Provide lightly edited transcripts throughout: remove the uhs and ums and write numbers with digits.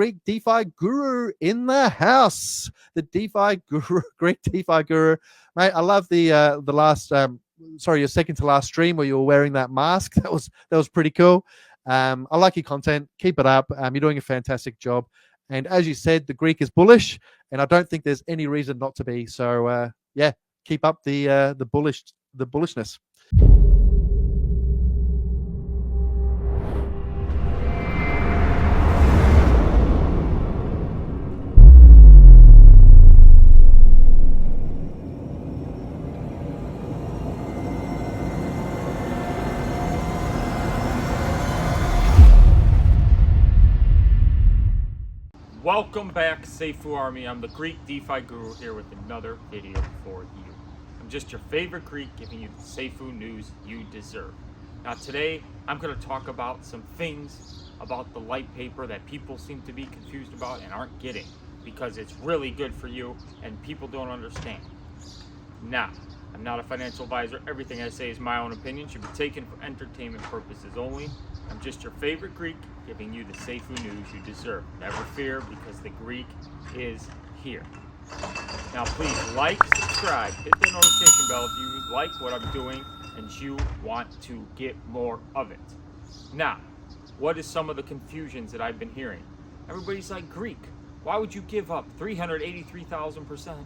Greek DeFi guru in the house. The DeFi guru, Greek DeFi guru, mate. I love the last your second to last stream where you were wearing that mask. That was pretty cool. I like your content. Keep it up. You're doing a fantastic job. And as you said, the Greek is bullish, and I don't think there's any reason not to be. So yeah, keep up the bullishness. Welcome back, Safuu Army. I'm the Greek DeFi Guru here with another video for you. I'm just your favorite Greek, giving you the Safuu news you deserve. Now today, I'm going to talk about some things about the Litepaper that people seem to be confused about and aren't getting, because it's really good for you and people don't understand. Now, I'm not a financial advisor. Everything I say is my own opinion, should be taken for entertainment purposes only. I'm just your favorite Greek, giving you the Safuu news you deserve. Never fear, because the Greek is here. Now please like, subscribe, hit the notification bell if you like what I'm doing and you want to get more of it. Now, what is some of the confusions that I've been hearing? Everybody's like, Greek, why would you give up 383,000%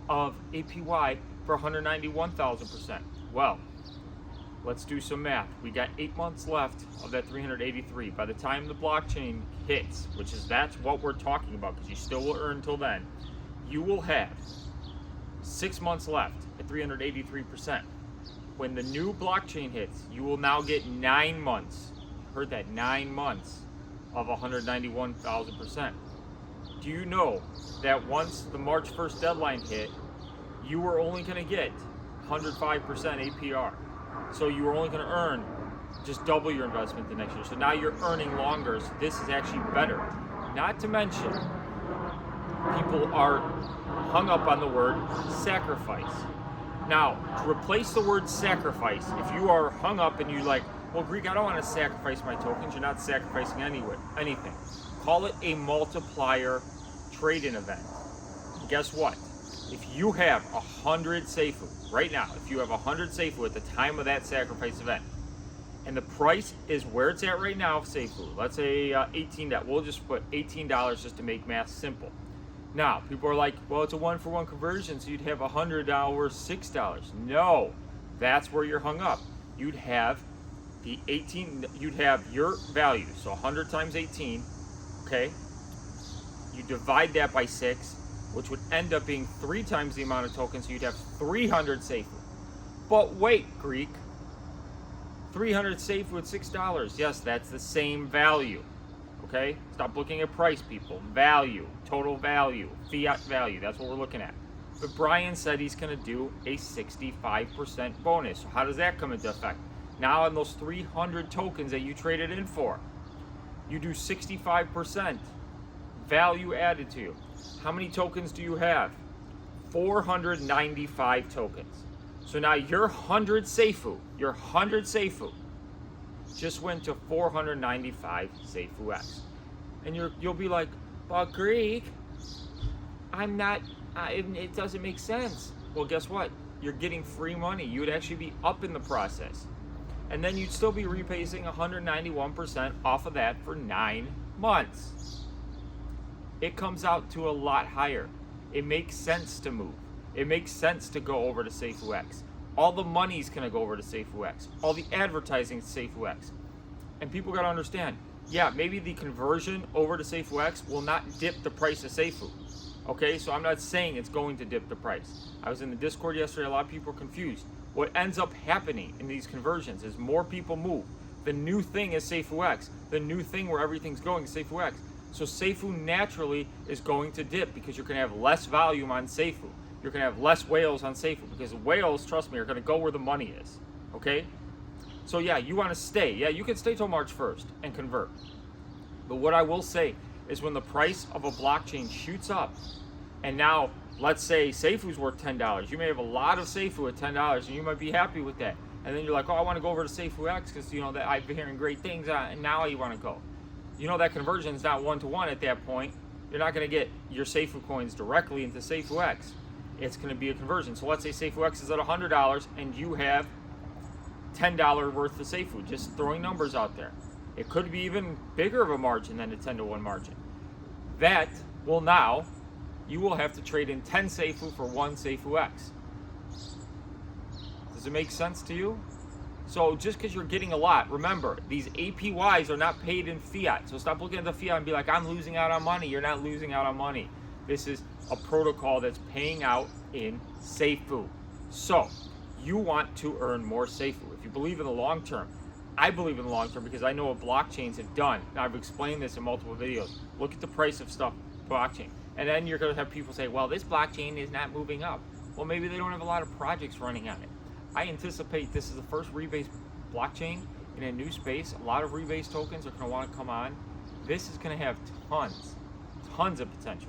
of APY for 191,000%? Well, let's do some math. We got 8 months left of that 383. By the time the blockchain hits, that's what we're talking about, because you still will earn till then, you will have 6 months left at 383%. When the new blockchain hits, you will now get 9 months. Heard that, 9 months of 191,000%. Do you know that once the March 1st deadline hit, you were only going to get 105% APR? So you were only going to earn just double your investment the next year. So now you're earning longer. So this is actually better. Not to mention, people are hung up on the word sacrifice. Now, to replace the word sacrifice, if you are hung up and you're like, well, Greek, I don't want to sacrifice my tokens. You're not sacrificing anything. Call it a multiplier trade-in event. And guess what? If you have 100 Safuu right now, if you have 100 Safuu at the time of that sacrifice event, and the price is where it's at right now of Safuu, let's say $18, we'll just put $18 just to make math simple. Now, people are like, well, it's a one-for-one conversion, so you'd have $100 worth $6. No, that's where you're hung up. You'd have the 18, you'd have your value, so 100 times 18, okay? You divide that by 6, which would end up being 3 times the amount of tokens, so you'd have 300 Safuu. But wait, Greek, 300 Safuu at $6. Yes, that's the same value, okay? Stop looking at price, people. Value, total value, fiat value, that's what we're looking at. But Brian said he's gonna do a 65% bonus. So how does that come into effect? Now on those 300 tokens that you traded in for, you do 65% value added to you. How many tokens do you have? 495 tokens. So now your 100 Safuu just went to 495 Safuu X. And you'll be like, but Greek, I'm not, it doesn't make sense. Well, guess what? You're getting free money. You would actually be up in the process. And then you'd still be repaying 191% off of that for 9 months. It comes out to a lot higher. It makes sense to move. It makes sense to go over to Safuu X. All the money's gonna go over to Safuu X. All the advertising is Safuu X. And people gotta understand, yeah, maybe the conversion over to Safuu X will not dip the price of Safuu. Okay, so I'm not saying it's going to dip the price. I was in the Discord yesterday, a lot of people are confused. What ends up happening in these conversions is more people move. The new thing is Safuu X. The new thing where everything's going is Safuu X. So Safuu naturally is going to dip because you're going to have less volume on Safuu. You're going to have less whales on Safuu because whales, trust me, are going to go where the money is. Okay? So yeah, you want to stay. Yeah, you can stay till March 1st and convert. But what I will say is when the price of a blockchain shoots up, and now let's say Safuu's worth $10. You may have a lot of Safuu at $10 and you might be happy with that. And then you're like, oh, I want to go over to Safuu X because, you know, that I've been hearing great things and now you want to go. you know that conversion is not 1-to-1 at that point. You're not going to get your Safuu coins directly into Safuux. It's going to be a conversion. So let's say Safuux is at $100 and you have $10 worth of Safuu, just throwing numbers out there. It could be even bigger of a margin than a 10-to-1 margin. That will now, you will have to trade in 10 Safuu for 1 Safuux. Does it make sense to you? So just because you're getting a lot, remember, these APYs are not paid in fiat. So stop looking at the fiat and be like, I'm losing out on money. You're not losing out on money. This is a protocol that's paying out in Safuu. So you want to earn more Safuu. If you believe in the long term, I believe in the long term because I know what blockchains have done. Now, I've explained this in multiple videos. Look at the price of stuff, blockchain. And then you're going to have people say, well, this blockchain is not moving up. Well, maybe they don't have a lot of projects running on it. I anticipate this is the first Rebase blockchain in a new space. A lot of Rebase tokens are going to want to come on. This is going to have tons of potential.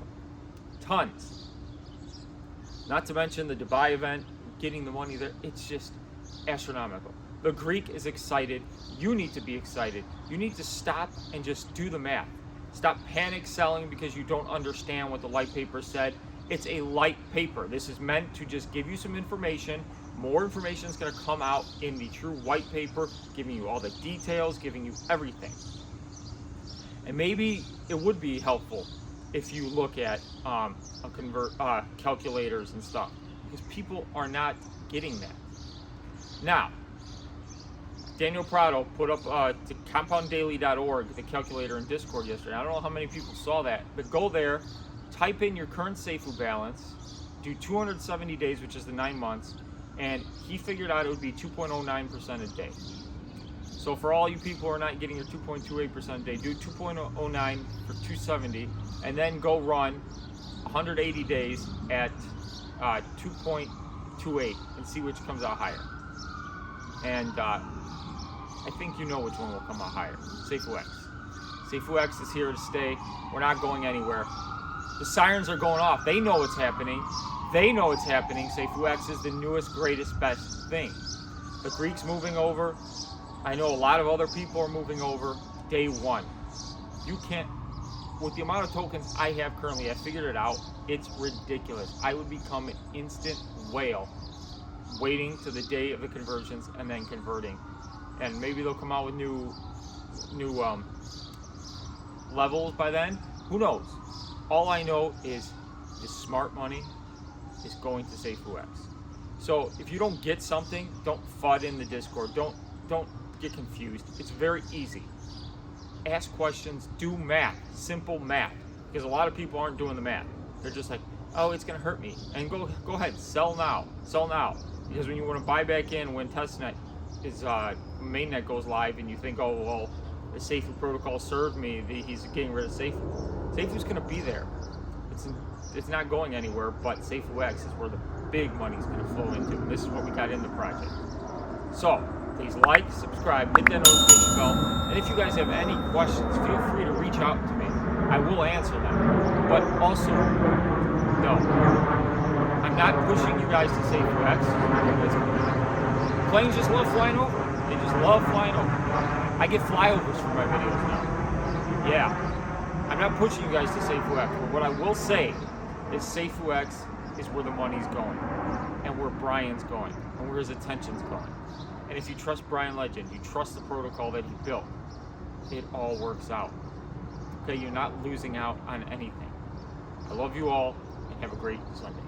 Tons. Not to mention the Dubai event, getting the money there. It's just astronomical. The Greek is excited. You need to be excited. You need to stop and just do the math. Stop panic selling because you don't understand what the light paper said. It's a light paper. This is meant to just give you some information. More information is going to come out in the true white paper, giving you all the details, giving you everything. And maybe it would be helpful if you look at calculators and stuff, because people are not getting that. Now, Daniel Prado put up to compounddaily.org, the calculator in Discord yesterday. I don't know how many people saw that, but go there, type in your current Safuu balance, do 270 days, which is the 9 months, and he figured out it would be 2.09% a day. So for all you people who are not getting your 2.28% a day, do 2.09 for 270, and then go run 180 days at 2.28 and see which comes out higher. And I think you know which one will come out higher. Safuux. Safuux is here to stay. We're not going anywhere. The sirens are going off. They know what's happening. They know it's happening. Safuux is the newest, greatest, best thing. The Greeks moving over. I know a lot of other people are moving over day one. You can't, with the amount of tokens I have currently, I figured it out. It's ridiculous. I would become an instant whale waiting to the day of the conversions and then converting. And maybe they'll come out with new levels by then. Who knows? All I know is the smart money is going to Safuux. So if you don't get something, don't FUD in the Discord. Don't get confused. It's very easy. Ask questions, do math, simple math. Because a lot of people aren't doing the math. They're just like, oh, it's gonna hurt me. And go ahead, sell now. Because when you want to buy back in when testnet is mainnet goes live and you think, oh well, the Safuu protocol served me, he's getting rid of Safuu. Safuu's gonna be there. It's not going anywhere, but Safuux is where the big money is going to flow into. And this is what we got in the project. So please like, subscribe, hit that notification bell. And if you guys have any questions, feel free to reach out to me. I will answer them. But also, no, I'm not pushing you guys to Safuux. Planes just love flying over. They just love flying over. I get flyovers for my videos now. Yeah. I'm not pushing you guys to Safuux, but what I will say is Safuux is where the money's going, and where Brian's going, and where his attention's going. And if you trust Brian Legend, you trust the protocol that he built, it all works out. Okay, you're not losing out on anything. I love you all, and have a great Sunday.